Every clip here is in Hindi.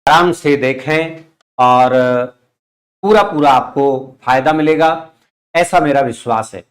आराम से देखें और पूरा पूरा आपको फायदा मिलेगा, ऐसा मेरा विश्वास है।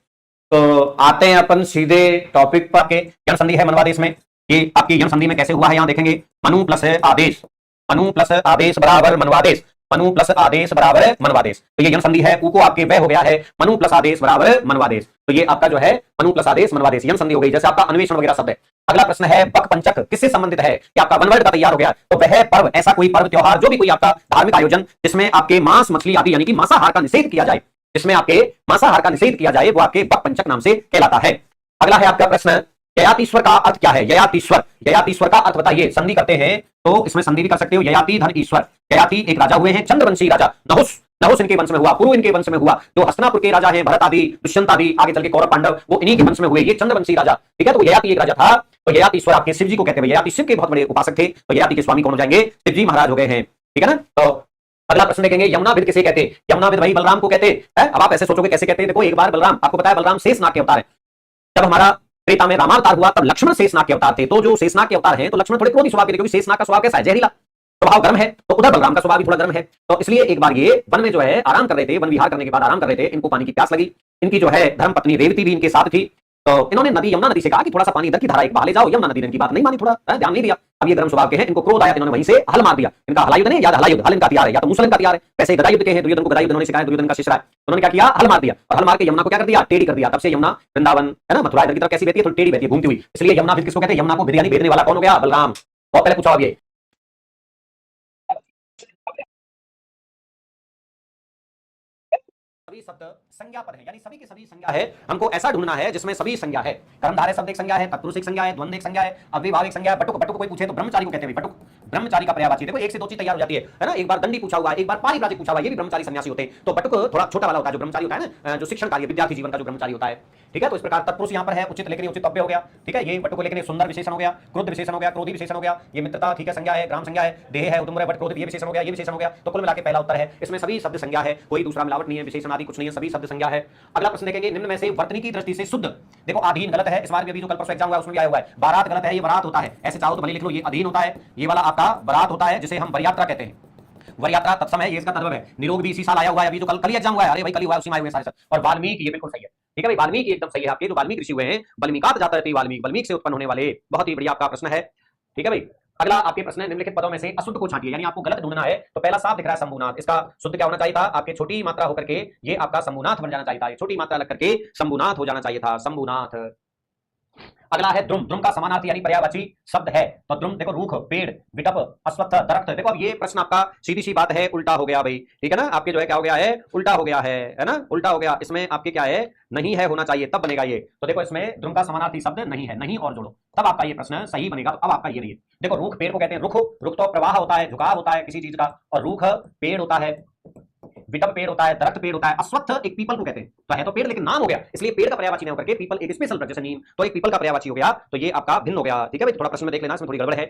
तो आते हैं अपन सीधे टॉपिक पर के यम संधि है मनवादेश में। ये आपकी यम संधि में कैसे हुआ है यहां देखेंगे। मनु प्लस आदेश, मनु प्लस आदेश बराबर मनवादेश, मनु प्लस आदेश बराबर मनवादेश। तो ये यम संधि है, ऊ को आपके वह हो गया है मनु प्लस आदेश बराबर मनवादेश। तो ये आपका जो है मनु प्लस आदेश मनवादेश यम संधि हो गई। जैसे आपका अन्वेषण वगैरह शब्द है। अगला प्रश्न है बक पंचक किससे संबंधित है, कि आपका वन वर्ड का तैयार हो गया। तो वह पर्व, ऐसा कोई पर्व त्योहार जो भी कोई आपका धार्मिक आयोजन जिसमें आपके मांस मछली आदि यानी कि मांसाहार का निषेध किया जाए, जिसमें आपके मांसाहार का निषेध किया जाए, वो आपके बक पंचक नाम से कहलाता है। अगला है आपका प्रश्न ययातीश्वर का अर्थ क्या है। ययातीश्वर, ययातीश्वर का अर्थ बताइए। संधि करते हैं तो इसमें संधि भी कर सकते हो। ययाति धन ईश्वर, ययाति एक राजा हुए हैं चंद्रवंशी राजा, नहुस, नहुस इनके वंश में हुआ, पुरु इनके वंश में हुआ। जो हस्तिनापुर के राजा हैं भरत आदि, दुष्यंत आदि, आगे चल के कौरव पांडव, वो इन्हीं के वंश में हुए, ये चंद्रवंशी राजा। ठीक है, तो ययाति एक राजा था। तो ययातीश्वर आपके शिव जी को कहते हैं। ययाति शिव के बहुत बड़े उपासक थे। तो ययाति के स्वामी कौन हो जाएंगे, शिव जी महाराज हो गए हैं। ठीक है ना। तो अगला प्रश्न देखेंगे यमुनाविद किसे कहते हैं। यमुनाविद भाई बलराम को कहते हैं। अब आप ऐसे सोचोगे कैसे कहते हैं। देखो एक बार बलराम, आपको पता है बलराम शेषनाग के अवतार है। जब हमारा त्रेता में रामावतार हुआ तब लक्ष्मण शेषनाग के अवतार थे। तो जो शेषनाग के अवतार हैं तो लक्ष्मण थोड़े क्रोधी स्वभाव के थे, क्योंकि शेषनाग का स्वभाव कैसा है, जहरीला स्वभाव, गर्म है। तो उधर बलराम का स्वभाव भी थोड़ा गर्म है। तो इसलिए एक बार ये वन में जो है आराम कर रहे थे, वन विहार करने के बाद आराम कर रहे थे, इनको पानी की प्यास लगी। इनकी जो है धर्म पत्नी रेवती भी इनके साथ थी। तो इन्होंने नदी यमुना नदी से कहा कि थोड़ा सा पानी इधर की धारा एक बहा ले जाओ। यमुना नदी ने इनकी बात नहीं मानी, थोड़ा ध्यान नहीं दिया। अब ये गर्म स्वभाव के हैं, इनको क्रोध आया, इन्होंने वहीं से हल मार दिया। इनका हलायुद्ध नहीं याद, हलायुद्ध हल इनका हथियार है, या तो मुसलन का हथियार है। वैसे गदा युद्ध के हैं, दुर्योधन को गदा युद्ध उन्होंने सिखाया, दुर्योधन का शिष्य है। उन्होंने क्या किया, हल मार दिया, और हल मार के यमुना को क्या कर दिया, टेढ़ी कर दिया। तब से यमुना वृंदावन है ना, मथुरा इधर की तरफ कैसी बहती है, थोड़ी टेढ़ी बहती है, घूमती हुई। इसलिए यमुना किसको कहते हैं, यमुना को यानी भेदने वाला कौन हो गया, बलराम। बहुत पहले पूछा अब ये सभी शब्द संज्ञा पर है, यानी सभी की सभी संज्ञा है। हमको ऐसा ढूंढना है जिसमें सभी संज्ञा है। कर्मधारय शब्द एक संज्ञा है, तत्पुरुष एक संज्ञा है, द्वंद्व एक संज्ञा है, अव्ययभाव एक संज्ञा है। बटुक, बटुक कोई पूछे तो ब्रह्मचारी को कहते हैं। बटुक ब्रह्मचारी का पर्यायवाची। देखो एक से दो चीज तैयार हो जाती है ना। एक बार दंडी पूछा हुआ है, एक बार पारिव्राजिक पूछा हुआ है, ये भी ब्रह्मचारी सन्यासी होते हैं। तो बटुक थोड़ा छोटा वाला होता है, जो ब्रह्मचारी होता है ना, जो शिक्षण कार्य विद्यार्थी जीवन का जो ब्रह्मचारी होता है। ठीक है, तो इस प्रकार तत्पुरुष यहाँ पर है, उचित लेकिन उचित अव्यय हो गया। ठीक है, ये बटुक लेकिन सुंदर विशेषण हो गया, क्रोध विशेषण हो गया, क्रोधी विशेषण हो गया, ये मित्रता ठीक है संज्ञा है, ग्राम संज्ञा है, देह है, उदुम्र है, बट क्रोध ये विशेषण हो गया, ये विशेषण हो गया। तो कुल मिलाकर पहला उत्तर है, इसमें सभी शब्द संज्ञा है, कोई दूसरा मिलावट नहीं है, विशेषण आदि कुछ नहीं है, सभी शब्द संज्ञा है। अगला प्रश्न देखेंगे निम्न में से वर्तनी की दृष्टि से शुद्ध। देखो अधीन गलत है, इस बार भी अभी जो कल परसों एग्जाम हुआ है उसमें भी आया हुआ है। बारात गलत है, ये बारात होता है। ऐसे चाहो तो भले लिख लो, ये अधीन होता है, ये वाला आपका बारात होता है, जिसे हम वरयात्रा कहते हैं। वरयात्रा तत्सम है, ये इसका तद्भव है। निरोग भी इसी साल आया हुआ है, अभी जो कल एग्जाम हुआ है, अरे भाई कल हुआ है, उसी में आए हुए सारे सब। और वाल्मीकि ये बिल्कुल सही है। ठीक है भाई, वाल्मीकि एकदम सही है। आपके जो वाल्मीकि ऋषि हुए हैं, वाल्मीकात जाता रहती है, वाल्मीकि वाल्मीकि से उत्पन्न होने वाले, बहुत ही बढ़िया आपका प्रश्न है। ठीक है भाई। अगला आपके प्रश्न है निम्नलिखित पदों में से अशुद्ध को छांटिए, यानी आपको गलत ढूंढना है। तो पहला साफ दिख रहा है शंभुनाथ, इसका शुद्ध क्या होना चाहिए था, आपके छोटी मात्रा होकर के ये आपका शंभुनाथ बन जाना चाहिए था। ये छोटी मात्रा लग करके शंभुनाथ हो जाना चाहिए था, शंभुनाथ। अगला है द्रुम, द्रुम का समानार्थी यानी पर्यायवाची शब्द है। तो द्रुम देखो रूख, पेड़, विटप, अश्वत्थ, दरख्त। देखो अब ये प्रश्न आपका सीधी सी बात है, उल्टा हो गया भाई। ठीक है ना, आपके जो है क्या हो गया है, उल्टा हो गया है ना, उल्टा हो गया। इसमें आपके क्या है, नहीं है होना चाहिए, तब बनेगा ये। तो देखो इसमें द्रुम का समानार्थी शब्द नहीं है, नहीं और जोड़ो, तब आपका ये प्रश्न सही बनेगा। तो अब आपका ये रही, देखो रूख पेड़ को कहते हैं रुख, रुख तो प्रवाह होता है, झुकाव होता है किसी चीज का, और रूख पेड़ होता है, विटप पेड़ होता है, दरख्त पेड़ होता है, अश्वत्थ एक पीपल को कहते हैं। तो है तो पेड़ लेकिन नाम हो गया, इसलिए पेड़ का पर्यायवाची नहीं होकर के पीपल एक स्पेशल वृक्ष, जैसे नीम तो एक पीपल का पर्यायवाची हो गया। तो ये आपका भिन्न हो गया। ठीक है भाई, थोड़ा प्रश्न में देख लेना, इसमें थोड़ी गड़बड़ है।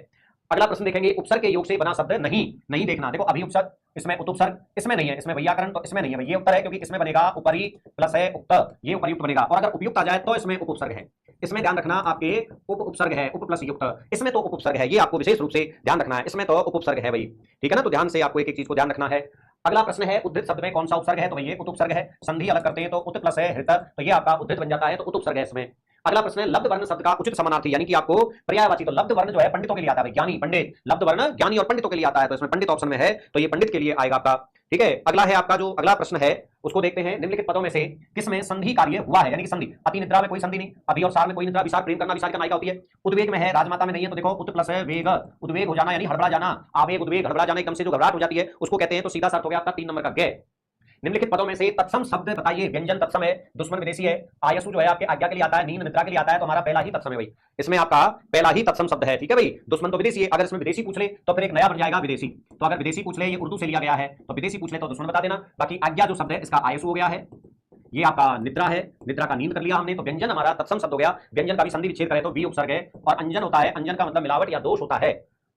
अगला प्रश्न देखेंगे उपसर्ग के योग से बना शब्द नहीं, नहीं देखना। देखो अभी उपसर्ग, इसमें उपसर्ग, इसमें नहीं है, इसमें वैयाकरण तो इसमें नहीं है, ये उत्तर है, क्योंकि इसमें बनेगा उपरी प्लस है उक्त, ये उपयुक्त बनेगा। और अगर उपयुक्त आ जाए तो इसमें उपसर्ग है, इसमें ध्यान रखना, आपके उपसर्ग है, उप प्लस युक्त, इसमें तो उपसर्ग है, ये आपको विशेष रूप से ध्यान रखना है, इसमें तो उपसर्ग है भाई। ठीक है ना, तो ध्यान से आपको एक एक चीज को ध्यान रखना है। अगला प्रश्न है उद्धृत शब्द में कौन सा उपसर्ग है। तो ये उपसर्ग है, संधि अलग करते हैं तो उत प्लस है हृत, तो ये आपका उद्धृत बन जाता है, तो उपसर्ग है इसमें। अगला प्रश्न है लब्ध वर्ण शब्द का उचित समानार्थी, यानी कि आपको पर्यायवाची। तो लब्ध वर्ण जो है पंडितों के लिए आता है, ज्ञानी पंडित, लब्ध वर्ण ज्ञानी और पंडितों के लिए आता है, तो इसमें पंडित ऑप्शन में है, तो ये पंडित के लिए आएगा आपका। ठीक है, अगला है आपका जो अगला प्रश्न है उसको देखते हैं, निम्नलिखित पदों में से किसमें संधि कार्य हुआ है, यानी कि संधि। अति निद्रा में कोई संधि नहीं, अभी और सार में कोई निद्रा, विसार प्रेम करना, विसार का नायिका होती है। उद्वेग में है, राजमाता में नहीं है, तो देखो उत प्लस है वेग, उद्वेग हो जाना यानी हड़बड़ा जाना, आवेग उद्वेग हड़बड़ा जाना, एकदम से जो घबराहट हो जाती है उसको कहते हैं। तो सीधा अर्थ हो गया आपका 3 नंबर का गे। निम्नलिखित पदों में से तत्सम शब्द बताइए। व्यंजन तत्सम है, दुश्मन विदेशी है, आयसु जो है आपके आज्ञा के लिए आता है, नींद निद्रा के लिए आता है, तो हमारा पहला ही तत्सम है भाई, इसमें आपका पहला ही तत्सम शब्द है। ठीक है भाई, दुश्मन तो विदेशी है, अगर इसमें विदेशी पूछ ले तो फिर एक नया बन जाएगा विदेशी। तो अगर विदेशी पूछ ले, ये उर्दू से लिया गया है, तो विदेशी पूछ ले तो दुश्मन बता देना। बाकी आज्ञा जो शब्द है इसका आयसु हो गया है, ये आपका निद्रा है, निद्रा का नींद कर लिया हमने, तो व्यंजन हमारा तत्सम शब्द हो गया। व्यंजन का भी संधि विच्छेद करें तो वी उपसर्ग है, और अंजन होता है, अंजन का मतलब मिलावट या दोष होता है।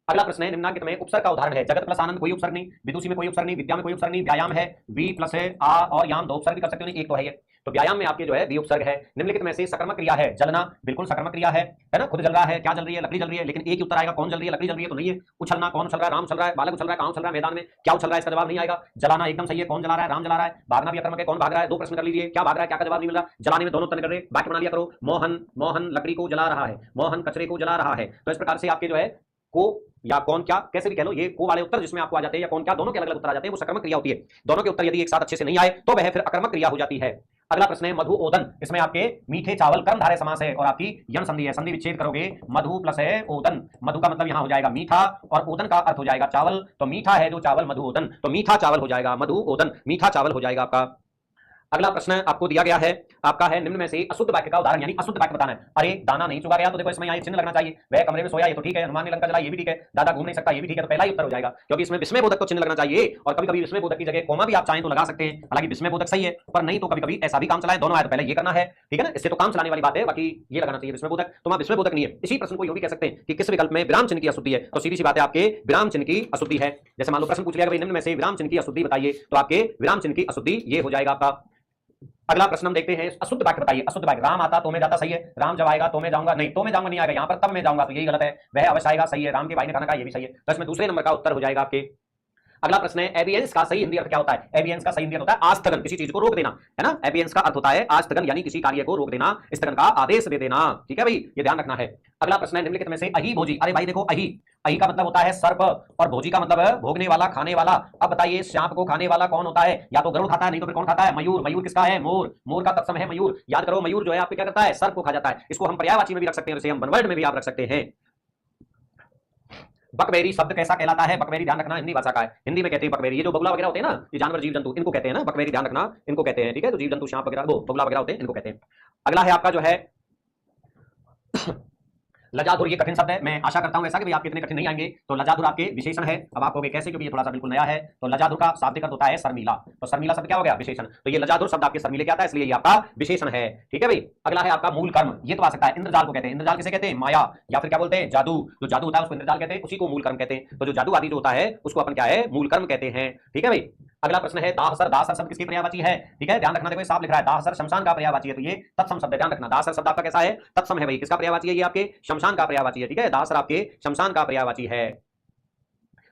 अगला प्रश्न है निम्नलिखित में उपसर्ग का उदाहरण है। जगत प्लस आनंद कोई उपसर्ग नहीं, विदुषी में कोई उपसर्ग नहीं, विद्या में कोई उपसर्ग नहीं, व्यायाम है वी प्लस है आ और याम, दो उपसर्ग भी कर सकते हो, नहीं एक तो है ये। तो व्यायाम में आपके जो है वी उपसर्ग है। निम्नलिखित में से सकर्मक क्रिया है जलना, बिल्कुल सकर्मक क्रिया है ना, खुद जल रहा है, क्या जल रही है, लकड़ी जल रही है, लेकिन एक ही उत्तर आएगा कौन जल रही है, लकड़ी जल रही है तो नहीं है। उछलना, कौन उछल रहा है, राम उछल रहा है, बालक उछल रहा है, कहां उछल रहा है, मैदान में, क्या उछल रहा है, इसका जवाब नहीं आएगा। जलाना एकदम सही है, कौन जला रहा है, राम जला रहा है। भागना भी अकर्मक है, कौन भाग रहा है, दो प्रश्न कर लीजिए, क्या भाग रहा है, क्या का जवाब नहीं मिल रहा। जलाने में दोनों उत्तर कर रहे, वाक्य बना लिया करो। मोहन, मोहन लकड़ी को जला रहा है, मोहन कचरे को जला रहा है। तो इस प्रकार से आपके जो है को या कौन क्या कैसे भी कह लो, ये को वाले उत्तर जिसमें आपको आ जाते हैं या कौन क्या दोनों के अलग अलग उत्तर आ जाते हैं, वो सकर्मक क्रिया होती है। दोनों के उत्तर यदि एक साथ अच्छे से नहीं आए तो वह फिर अकर्मक क्रिया हो जाती है। अगला प्रश्न है मधु ओदन, इसमें आपके मीठे चावल कर्मधारय समास है और आपकी यण संधि है, संधि विच्छेद करोगे मधु प्लस है ओदन। मधु का मतलब यहां हो जाएगा मीठा और ओदन का अर्थ हो जाएगा चावल, तो मीठा है जो चावल मधु ओदन, तो मीठा चावल हो जाएगा, मधु ओदन मीठा चावल हो जाएगा आपका। अगला प्रश्न आपको दिया गया है, आपका है निम्न में से अशुद्ध वाक्य का उदाहरण, यानी अशुद्ध वाक्य बताना है। अरे दाना नहीं चुगा गया, तो देखो इसमें यहाँ चिन्ह लगना चाहिए। वह कमरे में सोया, ये तो ठीक है। हनुमान ने लंका जलाई, ये भी ठीक है। दादा घूम नहीं सकता, ये भी ठीक है। तो पहला ही उत्तर हो जाएगा, क्योंकि इसमें विस्मय बोधक को चिन्ह लगना चाहिए और कभी कभी विस्मय बोधक की जगह कोमा भी आप चाहें तो लगा सकते हैं। हालांकि विस्मय बोधक सही है, पर नहीं तो कभी कभी ऐसा भी काम चलाए, दोनों आए तो पहले ये करना है, ठीक है ना। इससे तो काम चलाने वाली बात है, बाकी ये लगाना चाहिए विस्मय बोधक। तो विस्मय बोधक नहीं है। इसी प्रश्न को ये भी कह सकते हैं कि किस विकल्प में विराम चिन्ह की अशुद्धि है, तो सीधी सी बात है आपके विराम चिन्ह की अशुद्धि है। जैसे मान लो प्रश्न पूछ लिया निम्न में से विराम चिन्ह की अशुद्धि बताइए, तो आपके विराम चिन्ह की अशुद्धि ये हो जाएगा आपका। अगला प्रश्न हम देखते हैं, अशुद्ध वाक्य बताइए। अशुद्ध वाक्य, राम आता तो मैं जाता, सही है। राम जब आएगा तो मैं जाऊंगा, नहीं तो मैं जाऊंगा नहीं आएगा, यहाँ पर तब मैं जाऊंगा, तो यही गलत है। वह अवश्य आएगा, सही है। राम के भाई ने खाना खाया, ये भी सही है। तो इसमें दूसरे नंबर का उत्तर हो जाएगा आपके। अगला प्रश्न है एबियंस का सही हिंदी अर्थ क्या होता है। एबियंस का सही हिंदी अर्थ होता है आस्थगन, किसी चीज को रोक देना, है ना। एबियंस का अर्थ होता है आस्थगन, यानी किसी कार्य को रोक देना, स्थगन का आदेश दे देना, ठीक है भाई, ये ध्यान रखना है। अगला प्रश्न है निम्नलिखित में से अही भोजी, अरे भाई देखो अही, अही का मतलब होता है सर्प और भोजी का मतलब है भोगने वाला, खाने वाला। अब बताइए सांप को खाने वाला कौन होता है, या तो गरुड़ खाता है, नहीं तो फिर कौन खाता है, मयूर। मयूर किसका है, मोर, मोर का तत्सम है मयूर। याद करो मयूर जो है आपको क्या करता है, सर्प को खा जाता है। इसको हम पर्यायवाची में भी रख सकते हैं, जैसे हम बनवर्ड में भी आप रख सकते हैं। बकबेरी शब्द कैसा कहलाता है, बकबेरी ध्यान रखना हिंदी भाषा का है, हिंदी में कहते हैं बकबेरी। ये जो बगुला वगैरह होते हैं ना, ये जानवर जीव जंतु, इनको कहते हैं ना बकबेरी, ध्यान रखना इनको कहते हैं, ठीक है। तो जीव जंतु सांप वगैरह वो बगुला वगैरह होते हैं, इनको कहते हैं। अगला है आपका जो है लजाधुर, ये कठिन शब्द है, मैं आशा करता हूं ऐसा कि भाई आपके इतने कठिन नहीं आएंगे। तो लजाधुर आपके विशेषण है। अब आप कहोगे कैसे, क्योंकि ये थोड़ा सा बिल्कुल नया है। तो लजाधुर का शाब्दिक अर्थ होता है शर्मिला, तो शर्मिला शब्द क्या हो गया, विशेषण। तो ये लजाधुर शब्द आपके शर्मिले क्या आता है, इसलिए ये आपका विशेषण है, ठीक है भाई। अगला है आपका मूल कर्म, ये तो आ सकता है, इंद्रजाल को कहते हैं। इंद्रजाल किसे कहते हैं, माया, या फिर क्या बोलते हैं, जादू। जो जादू होता है उसको इंद्रजाल कहते हैं, उसी को मूल कर्म कहते हैं। तो जो जादू आदि जो होता है उसको अपन क्या है, मूल कर्म कहते हैं, ठीक है भाई। अगला प्रश्न है दाहसर, दाहसर शब्द किसकी पर्यायवाची है, ठीक है, ध्यान रखना। देखो साफ लिख रहा है दाहसर शमशान का पर्यायवाची है, तो ये तत्सम शब्द है, ध्यान रखना। दाहसर शब्द आपका कैसा है, तत्सम है भाई, किसका पर्यायवाची है, ये आपके शमशान का पर्यायवाची है, ठीक है। दाहसर आपके शमशान का पर्यायवाची है।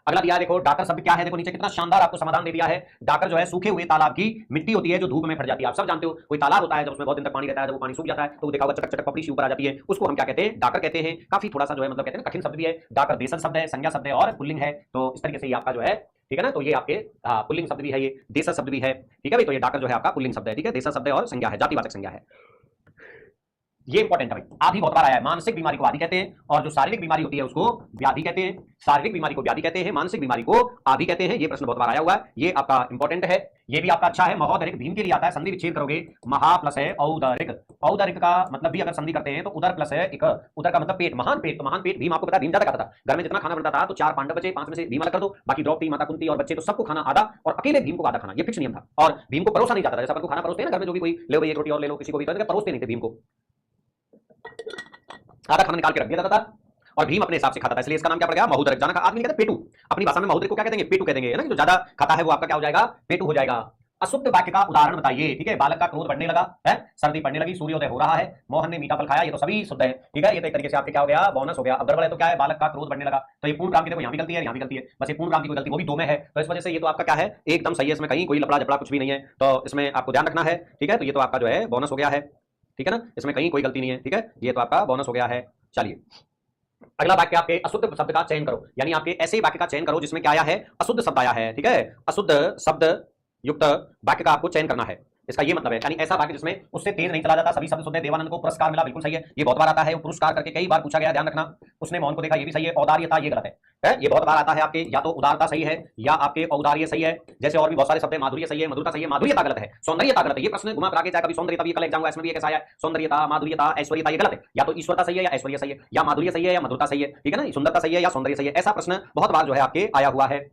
अगला दिया देखो डाकर शब्द क्या है, देखो नीचे कितना शानदार आपको समाधान दे दिया है। डाकर जो है सूखे हुए तालाब की मिट्टी होती है जो धूप में फट जाती है। आप सब जानते हो कोई तालाब होता है जब उसमें बहुत दिन तक पानी रहता है, जब वो पानी सूख जाता है तो देखा होगा चटक चटक पपड़ी सी ऊपर आ जाती है, उसको हम क्या कहते हैं, डाकर कहते हैं। काफी थोड़ा सा जो है मतलब कहते हैं कठिन शब्द भी है। डाकर देशज शब्द है, संज्ञा शब्द है और पुल्लिंग है। तो इस तरीके से ये आपका जो है, ठीक है ना। तो ये आपके पुल्लिंग शब्द भी है, ये देशज शब्द भी है, ठीक है भाई। तो ये डाकर जो है आपका पुल्लिंग शब्द है, ठीक है, देशज शब्द है और संज्ञा है, जातिवाचक संज्ञा है। ये इंपॉर्टेंट है भाई, आदि बहुत बार आया है। मानसिक बीमारी को आदि कहते हैं और जो शारीरिक बीमारी होती है उसको व्याधि कहते हैं। शारीरिक बीमारी को व्याधि कहते हैं, मानसिक बीमारी को आदि कहते हैं। ये प्रश्न बहुत बार आया हुआ है, ये आपका इंपॉर्टेंट है। ये भी आपका अच्छा है। महोदरिक भीम के लिए आता है, संधि विच्छेद करोगे महा प्लस है औदरिक। औदरिक का मतलब भी अगर संधि करते हैं तो उदर प्लस है इक, उदर का मतलब पेट, महान पेट। तो महान पेट, भीम आपको पता है भीम ज्यादा खाता था, घर में जितना खाना बनता था तो 4 पांडव बचे, 5 में से भीम अलग कर दो, बाकी द्रौपदी माता कुंती और बच्चे तो सबको खाना आधा और अकेले भीम को आधा खाना, ये फिक्स नियम था। और भीम को परोसा नहीं जाता था, जैसा अपन को खाना परोसते हैं ना घर में, जो भी कोई ले भाई एक रोटी और ले लो, किसी को भी परोसते नहीं थे भीम को, आधा खाना निकाल के रख दिया जाता था और भीम अपने हिसाब से खाता था, इसलिए इसका नाम क्या पड़ गया, महोदरक। जाना का आदमी कहते हैं पेटू, अपनी भाषा में महोदरक को क्या कहते हैं, पेटू कह देंगे, है ना। जो ज्यादा खाता है वो आपका क्या हो जाएगा, पेटू हो जाएगा। अशुद्ध वाक्य का उदाहरण बताइए, ठीक है। बालक का क्रोध बढ़ने लगा है, सर्दी पड़ने लगी, सूर्योदय हो रहा है, मोहन ने मीठा फल खाया, ये तो सभी शुद्ध है, ठीक है। ये तो एक तरीके से आपके क्या हो गया, बोनस हो गया। अब गड़बड़ है तो क्या है, बालक का क्रोध बढ़ने लगा, तो ये पूर्ण काम की देखो यहाँ भी गलती है, यहाँ भी गलती है, बस ये पूर्ण काम की कोई गलती वो भी 2 में है, तो इस वजह से ये तो आपका क्या है, एकदम सही है, इसमें कहीं कोई लफड़ा झपड़ा कुछ भी नहीं है, तो इसमें आपको ध्यान रखना है, ठीक है। तो ये तो आपका जो है बोनस हो गया है, ठीक है ना, इसमें कहीं कोई गलती नहीं है, ठीक है, ये तो आपका बोनस हो गया है। चलिए अगला वाक्य आपके अशुद्ध शब्द का चयन करो, यानी आपके ऐसे वाक्य का चयन करो जिसमें क्या आया है, अशुद्ध शब्द आया है, ठीक है। अशुद्ध शब्द युक्त वाक्य का आपको चयन करना है, इसका ये मतलब है, यानी ऐसा वाक्य जिसमें उससे तेज नहीं चला जाता, सभी शब्द शुद्ध है। देवानंद को पुरस्कार मिला, बिल्कुल सही है, ये बहुत बार आता है। वो पुरस्कार करके कई बार पूछा गया, ध्यान रखना। उसने मोहन को देखा, ये भी सही है। औदार्यता ये गलत है, ये बहुत बार आता है आपके, या तो उदारता सही है या आपके औदार्य सही है, जैसे और भी बहुत सारे शब्द है। माधुर्य सही है, मधुरता सही है, माधुर्यता गलत है, सौंदर्यता गलत है। ये प्रश्न घुमा फिरा के चाहे कभी सौंदर्यता भी कल एग्जाम हुआ, इसमें भी कैसा आया, सौंदर्यता, माधुर्यता, ऐश्वर्यता, ये गलत है। या तो ईश्वरता सही है या ऐश्वर्य सही है, या माधुर्य सही है या मधुरता सही है, ठीक है ना, सुंदरता सही है या सौंदर्य सही है। ऐसा प्रश्न बहुत बार जो है आपके आया हुआ है।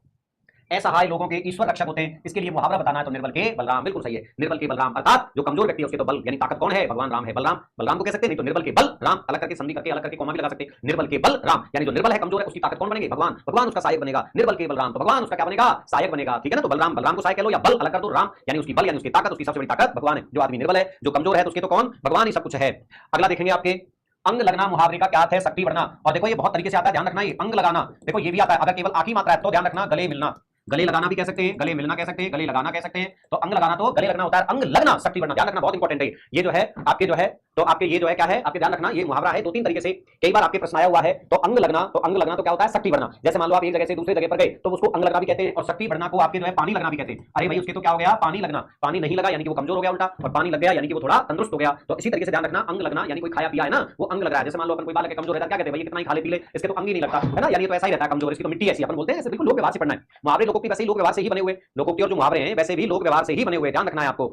असहाय लोगों के ईश्वर रक्षक होते हैं। इसके लिए मुहावरा बताना है तो निर्बल के बलराम, बिल्कुल सही है, निर्बल के बलराम, अर्थात जो कमजोर व्यक्ति है उसके तो बल यानी ताकत कौन है, भगवान राम है। बलराम, बलराम को कह सकते हैं, नहीं तो निर्बल के बल राम, अलग करके संधि करके अलग करके कोमा भी लगा सकते हैं। निर्बल के बल राम यानी जो निर्बल है, कमजोर है, उसकी ताकत कौन बनेगी, भगवान, भगवान उसका सहायक बनेगा। निर्बल के बलराम, तो भगवान उसका क्या बनेगा, सहायक बनेगा। ठीक है ना, तो बलराम, बलराम को सहायक कह लो या बल अलग कर दो, राम यानी उसकी बल यानी उसकी ताकत, उसकी सबसे बड़ी ताकत भगवान है। जो आदमी निर्बल है, जो कमजोर है, तो उसके तो कौन, भगवान ही सब कुछ है। अगला देखेंगे आपके अंग लगना मुहावरे का क्या अर्थ है, शक्ति बढ़ना। और देखो ये बहुत तरीके से आता है, ध्यान रखना, ये अंग लगाना देखो ये भी आता है, अगर केवल आखिरी मात्रा है तो ध्यान रखना गले मिलना, गले लगाना भी कह सकते हैं, गले मिलना कह सकते हैं, गले लगाना कह सकते हैं। तो अंग लगाना तो गले लगना होता है, अंग लगना शक्ति बढ़ना, ध्यान रखना बहुत इंपॉर्टेंट है। ये जो है आपके जो है तो आपके ये जो है क्या है, आपके ध्यान रखना ये मुहावरा है, दो तीन तरीके से कई बार आपके प्रश्न आया हुआ है। तो अंग लगना, तो अंग लगना तो क्या होता है, शक्ति बढ़ना। जैसे मान लो आप एक जगह से दूसरी जगह पर गए तो उसको अंग लगना भी कहते हैं, और शक्ति बढ़ना को आपके जो है पानी लगना भी कहते हैं। अरे भाई उसके तो क्या हो गया, पानी लगना, पानी नहीं लगा यानी कि वो कमजोर हो गया उल्टा, और पानी लग गया यानी कि वो थोड़ा तंदुरुस्त हो गया। तो इसी तरीके से ध्यान रखना, अंग लगना यानी कोई खाया पिया है ना, वो अंग लग रहा है। जैसे मान लो अपन कोई बालक है कमजोर है, क्या कहते हैं भाई कितना ही खा ले पी ले, इसके तो अंग ही नहीं लगता है ना, यानी तो ऐसा ही रहता है कमजोर, इसकी तो मिट्टी ऐसी अपन बोलते हैं। ऐसे बिल्कुल लोक व्यवहार से पढ़ना है, मुहावरे लोगों की वैसे ही लोक व्यवहार से ही बने हुए, लोगों की और जो मुहावरे हैं वैसे भी लोक व्यवहार से ही बने हुए, ध्यान रखना है आपको।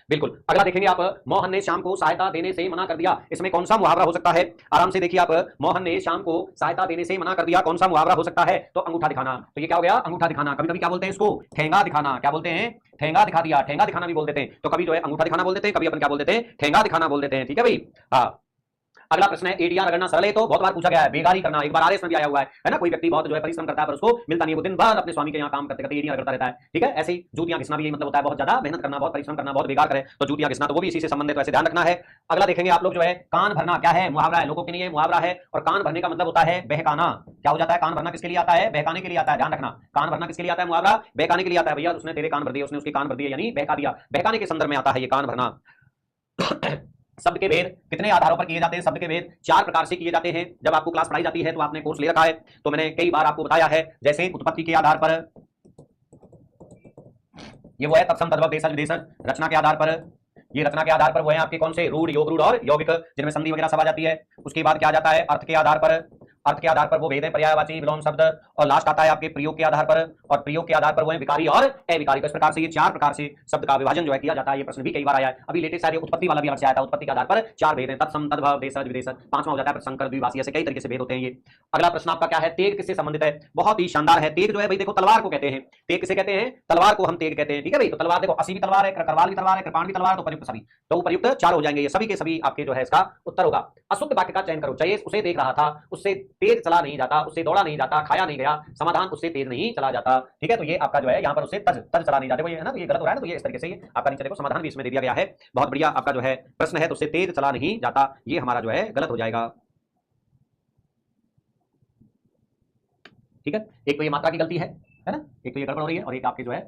बिल्कुल। अगला देखेंगे आप, मोहन ने श्याम को सहायता देने से मना कर दिया, इसमें कौन सा मुहावरा हो सकता है, आराम से देखिए आप, मोहन ने श्याम को सहायता देने से मना कर दिया, कौन सा मुहावरा हो सकता है, तो अंगूठा दिखाना। तो ये क्या हो गया, अंगूठा दिखाना। कभी कभी क्या बोलते हैं इसको, ठेंगा दिखाना, क्या बोलते हैं, ठेंगा दिखा दिया, ठेंगा दिखाना भी बोल देते हैं। तो कभी जो है अंगूठा दिखाना बोल देते हैं, कभी अपन क्या बोल देते हैं, ठेंगा दिखाना बोल देते हैं। ठीक है भाई, हाँ। अगला प्रश्न है, एडियां रगड़ना सरल है तो बहुत बार पूछा गया है, बेगारी करना, एक बार आरएस में भी आया हुआ है ना, कोई व्यक्ति बहुत जो है परिश्रम करता है पर उसको मिलता नहीं, वो दिन भर अपने स्वामी के यहाँ काम करते करते एडियां रगड़ता रहता है। ठीक है, ऐसे ही जूतियां घिसना भी यही मतलब होता है, बहुत ज्यादा मेहनत करना, बहुत परिश्रम करना, बहुत बेकार करे तो जूतियां घिसना, तो वो भी इसी से संबंधित, तो ऐसे ध्यान रखना है। अगला देखेंगे आप लोग जो है, कान भरना क्या है, मुहावरा है, लोगों के लिए मुहावरा है, और कान भरने का मतलब होता है बहकाना। क्या हो जाता है, कान भरना किसके लिए आता है, बहकाने के लिए आता है, ध्यान रखना। कान भरना किसके लिए आता है, मुहावरा बहकाने के लिए आता है। भैया उसने तेरे कान भर दिए, उसने उसके कान भर दिए, यानी बहका दिया, बहकाने के संदर्भ में आता है ये कान भरना। शब्द के भेद कितने आधारों पर किए जाते हैं, शब्द के भेद 4 प्रकार से किए जाते हैं। जब आपको क्लास पढ़ाई जाती है तो आपने कोर्स ले रखा है, तो मैंने कई बार आपको बताया है, जैसे उत्पत्ति के आधार पर, ये वो है तत्सम तद्भव देशज विदेशज, रचना के आधार पर, ये रचना के आधार पर वो है आपके कौन से, रूढ़, योग रूढ़ और यौगिक, जिनमें संधि वगैरह सब आ जाती है। उसके बाद क्या आ जाता है, अर्थ के आधार पर, अर्थ के आधार पर वो भेद है पर्यायवाची विलोम शब्द, और लास्ट आता है आपके प्रयोग के आधार पर, और प्रयोग के आधार पर वो है विकारी और अविकारी। इस प्रकार से ये 4 प्रकार से शब्द का विभाजन जो है किया जाता है। ये प्रश्न भी कई बार आया है, अभी लेटेस्ट आया उत्पत्ति वाला भी अलग से आया था, उत्पत्ति के आधार पर 4 भेद हैं, तत्सम तद्भव देशज विदेशज, 5वां हो जाता है संकर द्विभाषी, ऐसे कई तरीके से भेद होते हैं ये। अगला प्रश्न आपका क्या है, तेग किससे संबंधित है, बहुत ही शानदार है। तेग जो है भाई देखो तलवार को कहते हैं, तेग किसे कहते हैं, तलवार को हम तेग कहते हैं। ठीक है भाई, तो तलवार देखो असी भी तलवार है, करवाल भी तलवार है, कृपाण भी तलवार, तो उपयुक्त सभी, तो उपयुक्त 4 हो जाएंगे, ये सभी के सभी आपके जो है इसका उत्तर होगा। अशुद्ध वाक्य का चयन करो, चाहिए उसे देख रहा था, उससे तेज चला नहीं जाता, उससे दौड़ा नहीं जाता, खाया नहीं गया, समाधान उससे तेज नहीं चला जाता। ठीक है, तो ये आपका जो है यहाँ पर उससे तज चला नहीं जाते, वो ये है ना, तो ये गलत हो रहा है ना, तो ये इस तरीके से ये आपका नीचे देखो समाधान भी इसमें दे दिया गया है। बहुत बढ़िया आपका जो है प्रश्न है, तो उससे तेज चला नहीं जाता, ये हमारा जो है गलत हो जाएगा। ठीक है, एक तो ये मात्रा की गलती है ना, एक तो ये गड़बड़ हो रही है, और एक आपके जो है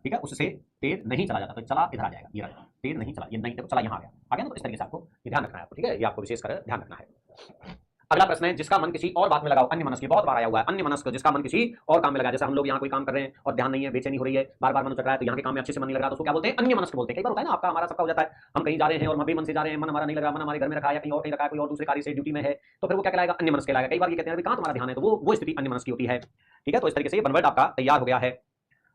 ठीक है उससे तेज नहीं चला जाता, तो चला इधर आ जाएगा, ये रहा, तेज नहीं चला, ये नहीं देखो चला यहाँ आ गया ना, तो इस तरीके से आपको ध्यान रखना है आपको। ठीक है, ये आपको विशेषकर ध्यान रखना है। अगला प्रश्न है, जिसका मन किसी और बात में लगाओ, अन्य मनस्क, बहुत बार आया हुआ है, अन्य मनस्क, जिसका मन किसी और काम में लगा। जैसे हम लोग यहाँ कोई काम कर रहे हैं और ध्यान नहीं है, बेचैनी हो रही है, बार बार मन उतर रहा है, तो यहाँ के काम में अच्छे से मन नहीं लग रहा, तो उसको क्या बोलते हैं, अन्य मनस्क बोलते हैं। कई बार होता है ना, आपका हमारा सबका हो जाता है, हम कहीं जा रहे हैं और हम बेमन से जा रहे हैं, मन हमारा नहीं लग रहा, मन हमारे घर में रखा है या कहीं और कहीं रखा है, कोई और दूसरे कार्य से ड्यूटी में है, तो फिर वो क्या कहलाएगा, अन्य मनस्क कहलाएगा। कई बार ये कहते हैं कहाँ तुम्हारा ध्यान है, तो वो स्थिति अन्य मनस्क की होती है। ठीक है, तो इस तरीके से ये बनवर्ड आपका तैयार हो गया है।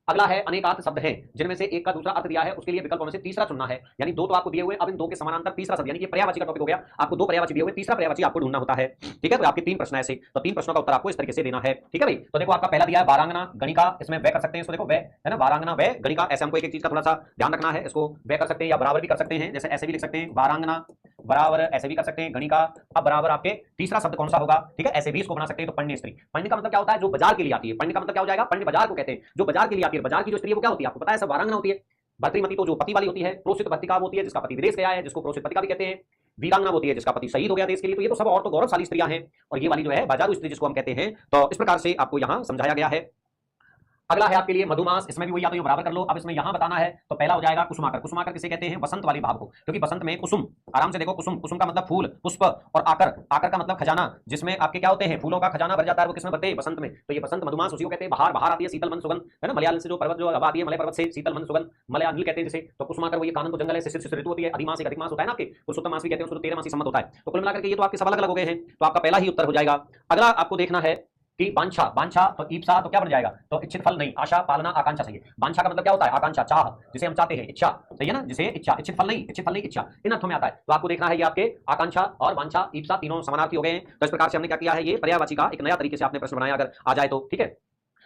अगला है, अनेकार्थ शब्द हैं जिनमें से एक का दूसरा अर्थ दिया है, उसके लिए विकल्पों में से तीसरा चुनना है। यानी 2 तो आपको दिए हुए, अब इन 2 के समानांतर तीसरा शब्द, यानी कि पर्यायवाची का टॉपिक हो गया, आपको 2 पर्यायवाची दिए हुए, तीसरा पर्यायवाची आपको ढूंढना होता है। ठीक है, तो आपके 3 प्रश्न ऐसे, तो 3 प्रश्नों का उत्तर आपको इस तरीके से देना है। ठीक है भाई, तो देखो आपका पहला दिया है वारांगना गणिका, इसमें वे कर सकते हैं, इसको देखो वे है ना, वारांगना वे गणिका, ऐसे हमको एक चीज का थोड़ा सा ध्यान रखना है, इसको वे कर सकते हैं या बराबर भी कर सकते हैं, जैसे ऐसे भी लिख सकते हैं वारांगना बराबर, ऐसे भी कर सकते हैं गणिका, अब बराबर आपके तीसरा शब्द कौन सा होगा। ठीक है, ऐसे भी इसको बना सकते हैं। तो पढ़ने स्त्री, पढ़ने का मतलब क्या होता है, जो बाजार के लिए आती है, पढ़ने का मतलब क्या हो जाएगा, पढ़ने बाजार को कहते हैं, जो बाजार के लिए आती है। बाजार की जो स्त्री है वो क्या होती है, आपको पता है, सब वारांगना होती है। भर्तृमती तो जो पति वाली होती है, प्रोषित भर्तिका होती है जिसका पति विदेश गया है, जिसको प्रोषित पतिका भी कहते हैं। वीरांगना होती है जिसका पति शहीद हो गया देश के लिए, तो ये तो सब और तो गौरवशाली स्त्रियां हैं, और ये वाली जो है बाजारू स्त्री जिसको हम कहते हैं। तो इस प्रकार से आपको यहां समझाया गया है। अगला है आपके लिए मधुमास, इसमें भी वही, या तो ये बराबर कर लो। अब इसमें यहां बताना है, तो पहला हो जाएगा कुसुमाकर। कुसुमाकर किसे कहते हैं, वसंत वाली भाव को, क्योंकि बसंत में कुसुम, आराम से देखो, कुसुम, कुसुम का मतलब फूल, पुष्प, और आकर, आकर का मतलब खजाना, जिसमें आपके क्या होते हैं, फूलों का खजाना भर जाता है, वो किसमें भरते हैं, बसंत में। तो ये बसंत मधुमास उसी को कहते हैं। बाहर, बाहर आती है शीतल मन सुगंध, है ना, मलयालम से जो पर्वत जो हवा आती है, मलय पर्वत से शीतल मन सुगंध, मलयानिल कहते हैं जिसे। तो कुसुमाकर वो ये कानन को जंगल है, शिशिर ऋतु होती है, अधिमास एक अधिक मास होता है ना, आपके पुरुषोत्तम मास भी कहते हैं, उसको 13 मासी सम्मत होता है। तो कुल मिलाकर के ये तो आपके सब अलग अलग हो गए हैं, तो आपका पहला ही उत्तर हो जाएगा। अगला आपको देखना है कि बांछा, बांछा तो ईप्सा, तो क्या बन जाएगा, तो इच्छित फल नहीं, आशा, पालना, आकांक्षा सही है। बांछा का मतलब क्या होता है, आकांक्षा, चाह, जिसे हम चाहते हैं, इच्छा, सही है ना, जिसे इच्छा, इच्छित फल नहीं, इच्छित फल नहीं, इच्छा, इन अर्थों में आता है। तो आपको देखना है ये आपके आकांक्षा और बांछा, ईप्सा तीनों समानार्थी हो गए हैं। तो इस प्रकार से हमने क्या किया है, ये पर्यायवाची का एक नया तरीके से आपने प्रश्न बनाया, अगर आ जाए तो। ठीक है,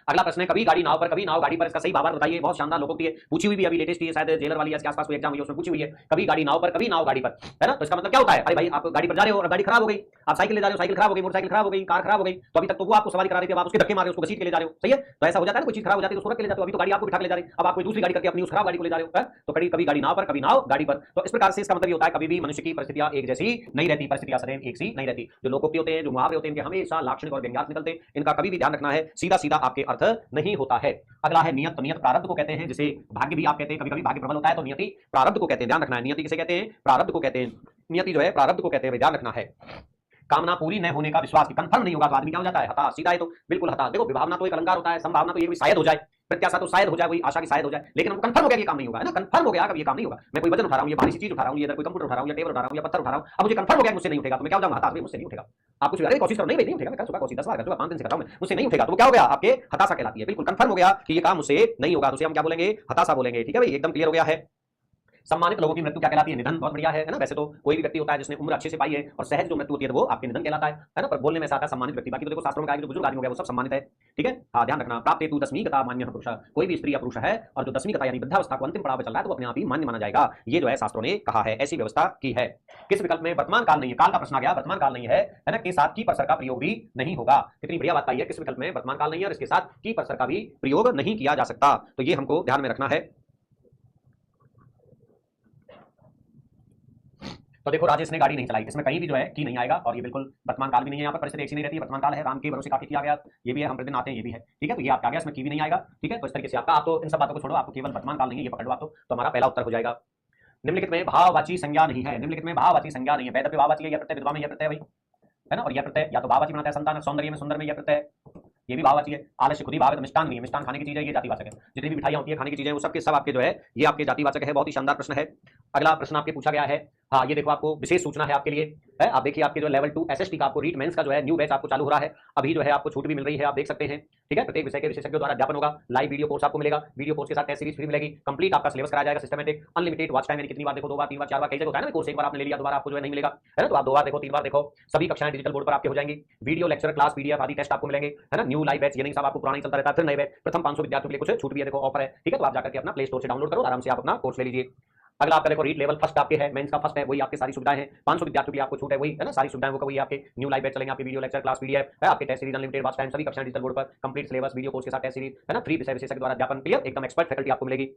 अगला प्रश्न है कभी गाड़ी नाव पर कभी नाव गाड़ी पर, इसका सही भावार्थ बताइए। बहुत शानदार लोकोक्ति है, पूछी हुई भी अभी लेटेस्ट ही है, शायद जेलर वाली के आसपास कोई एग्जाम हुई है उसमें पूछी हुई है। कभी गाड़ी नाव पर कभी नाव गाड़ी पर, है ना। तो इसका मतलब क्या होता है, अरे भाई आप गाड़ी पर जा रहे हो और गाड़ी खराब हो गई, आप साइकिल ले जा रहे हो, साइकिल खराब हो गई, मोटरसाइकिल खराब हो गई, कार खराब हो गई, तो अभी तक तो वो आपको सवारी करा रही थी, आप उसके धक्के मारे, उसको घसीट के ले जा रहे हो, सही है। तो ऐसा हो जाता है ना, कोई चीज खराब हो जाती है तो उसको रख के ले जाते हो, अभी तो गाड़ी आपको बिठा के ले जा रही है, अब आप कोई दूसरी गाड़ी करके अपनी उस खराब गाड़ी को ले जा रहे हो, तो कभी कभी गाड़ी नाव पर कभी नाव गाड़ी पर। तो इस प्रकार से इसका मतलब ये होता है कभी भी मनुष्य की परिस्थितियां एक जैसी नहीं रहती, परिस्थितियां सदैव एक सी नहीं रहती। जो लोकोक्ति होते हैं, जो मुहावरे होते हैं, इनके हमेशा लाक्षणिक और व्यंग्यात्मक निकलते हैं, इनका कभी भी ध्यान रखना है, सीधा सीधा आपके अर्थ नहीं होता है। अगला है नियत। तो नियत प्रारब्ध को कहते हैं, जिसे भाग्य भी आप कहते हैं, कभी कभी भाग्य प्रबल होता है तो नियति प्रारब्ध को कहते हैं, ध्यान रखना है। नियति किसे कहते हैं, प्रारब्ध को कहते हैं, नियति जो है प्रारब्ध को कहते हैं, ध्यान रखना है। कामना पूरी न होने का विश्वास, कंफर्म नहीं होगा तो आदमी क्या हो जाता है, हताश। सीधा है तो बिल्कुल हताश। देखो विभावना तो एक अलंकार होता है, संभावना तो ये भी शायद हो जाए, प्रत्याशा तो शायद हो जाए, वही आशा की शायद हो जाए, लेकिन हम कंफर्म हो गया ये काम नहीं होगा, है ना, कंफर्म हो गया अब ये काम नहीं होगा। मैं कोई वजन उठा रहा हूं, ये भारी सी चीज उठा रहा हूं, ये इधर कोई कंप्यूटर उठा रहा हूं या टेबल उठा रहा हूं या पत्थर उठा रहा हूं, अब मुझे कंफर्म हो गया मुझसे नहीं उठेगा, तो मैं क्या हो जाऊंगा, हताश, मुझसे नहीं उठेगा। आप कुछ अरे कोशिश करो, नहीं नहीं उठेगा, मैं कर चुका कोशिश 10 बार कर चुका, 5 दिन से कर रहा हूं मैं, मुझसे नहीं उठेगा, तो क्या हो गया, आपके हताशा कहलाती है। बिल्कुल कंफर्म हो गया कि ये काम मुझसे नहीं होगा, तो उसे हम क्या बोलेंगे, हताशा बोलेंगे। ठीक है भाई, एकदम क्लियर हो गया है। सम्मानित लोगों की मृत्यु क्या कहलाती है, निधन। बहुत बढ़िया है ना। वैसे तो कोई भी व्यक्ति होता है जिसने उम्र अच्छे से पाई है और सहज जो मृत्यु होती है वो आपके निधन कहलाता है ना, पर बोलने में ऐसा आता है सम्मानित व्यक्ति। बाकी तो देखो शास्त्रों में कहा कि जो बुजुर्ग आदमी हो गया वो सब सम्मानित है। ठीक है, हाँ ध्यान रखना। प्राप्त हेतु 10वीं गता मान्य पुरुष, कोई भी स्त्री या पुरुष है और जो 10वीं गता यानी वृद्धावस्था को अंतिम पड़ाव पे चल रहा है तो अपने आप ही मान्य माना जाएगा। ये जो है शास्त्रों ने कहा है, ऐसी व्यवस्था की है। किस विकल्प में वर्तमान काल नहीं है, काल का प्रश्न आ गया, वर्तमान काल नहीं है, है ना, के साथ की परसर का प्रयोग भी नहीं होगा। कितनी बढ़िया बात आई है, किस विकल्प में वर्तमान काल नहीं है और इसके साथ की परसर का भी प्रयोग नहीं किया जा सकता, तो ये हमको ध्यान में रखना है। तो देखो राजेश ने गाड़ी नहीं चलाई, इसमें कहीं भी जो है की नहीं आएगा और ये बिल्कुल वर्तमान काल भी नहीं है, यहाँ पर परिस्थिति ऐसी नहीं रहती है, वर्तमान काल है, राम के भरोसे काफी किया गया, ये भी है, हम प्रतिदिन आते हैं, ये भी है। ठीक है, तो ये आपका आ गया, इसमें की भी नहीं आएगा। ठीक है, तो इस तरीके से आपका, आप तो इन सब बातों को छोड़ो, आपको केवल वर्तमान काल नहीं है ये पकड़ लो आप, तो हमारा पहला उत्तर हो जाएगा। निम्नलिखित में भाववाची संज्ञा नहीं है, निम्नलिखित में भाववाची संज्ञा नहीं है। वेद पे भाववाची है, यह प्रत्यय, विधवा में यह प्रत्यय भाई, है ना, और यह प्रत्यय या तो भाववाची बनाता है, संतान सौंदर्य में सुंदर में यह प्रत्यय, ये भी भाववाची है। आलस्य खुद ही भाव है, तो मिष्टान नहीं है, मिष्टान खाने की चीज है, ये जातिवाचक है। जितनी भी मिठाइयां होती है खाने की चीजें, वो सबके सब आपके जो है ये आपके जातिवाचक है। बहुत ही शानदार प्रश्न है। अगला प्रश्न आपके पूछा गया है, हाँ ये देखो आपको विशेष सूचना है आपके लिए, है आप देखिए आपके जो लेवल 2 एसएसटी का आपको रीट मेंस का जो है न्यू बैच आपको चालू हो रहा है, अभी जो है आपको छूट भी मिल रही है, आप देख सकते हैं। ठीक है, प्रत्येक विषय के विशेषज्ञों द्वारा अध्यापन होगा, लाइव वीडियो कोर्स आपको मिलेगा, वीडियो कोर्स के साथ टेस्ट सीरीज फ्री मिलेगी, कंप्लीट आपका सिलेबस कराया जाएगा, सिस्टमैटिक, अनलिमिटेड वॉच टाइम, यानी कितनी बार देखो, 2 बार 3 बार 4 बार, कई जगह होता है ना कोर्स एक बार आपने ले लिया दोबारा आपको जो है नहीं मिलेगा, है ना, तो आप 2 बार देखो 3 बार देखो, सभी कक्षाएं डिजिटल बोर्ड पर आपके हो जाएंगी, वीडियो लेक्चर क्लास पीडीएफ आदि टेस्ट आपको मिलेंगे, है ना। न्यू लाइव बैच ये नहीं सब आपको पुराना ही चलता रहता है, फिर नए बैच प्रथम 500 विद्यार्थियों के लिए कुछ छूट भी है, देखो ऑफर है। ठीक है, तो आप जाकर के अपना प्ले स्टोर से डाउनलोड करो, आराम से आप अपना कोर्स ले लीजिए। अगला आपका देखो रीट लेवल फर्स्ट आपके है, मेंस का फर्स्ट है, वही आपके सारी सुविधाएं हैं, 500 विद्यार्थियों की आपको छूट है, वही है ना, सारी सुविधाएं वो वही आपके न्यू लाइव बैच चलेंगे, आपके वीडियो लेक्चर क्लास पीडीएफ है, आपके test series unlimited watch time, सभी कक्षाएं डिजिटल बोर्ड पर, कंप्लीट सिलेबस, वीडियो कोर्स के साथ टेस्ट सीरीज, है ना, फ्री विषय विशेषज्ञ द्वारा अध्यापन क्लियर, एकदम एक्सपर्ट फैकल्टी आपको मिलेगी।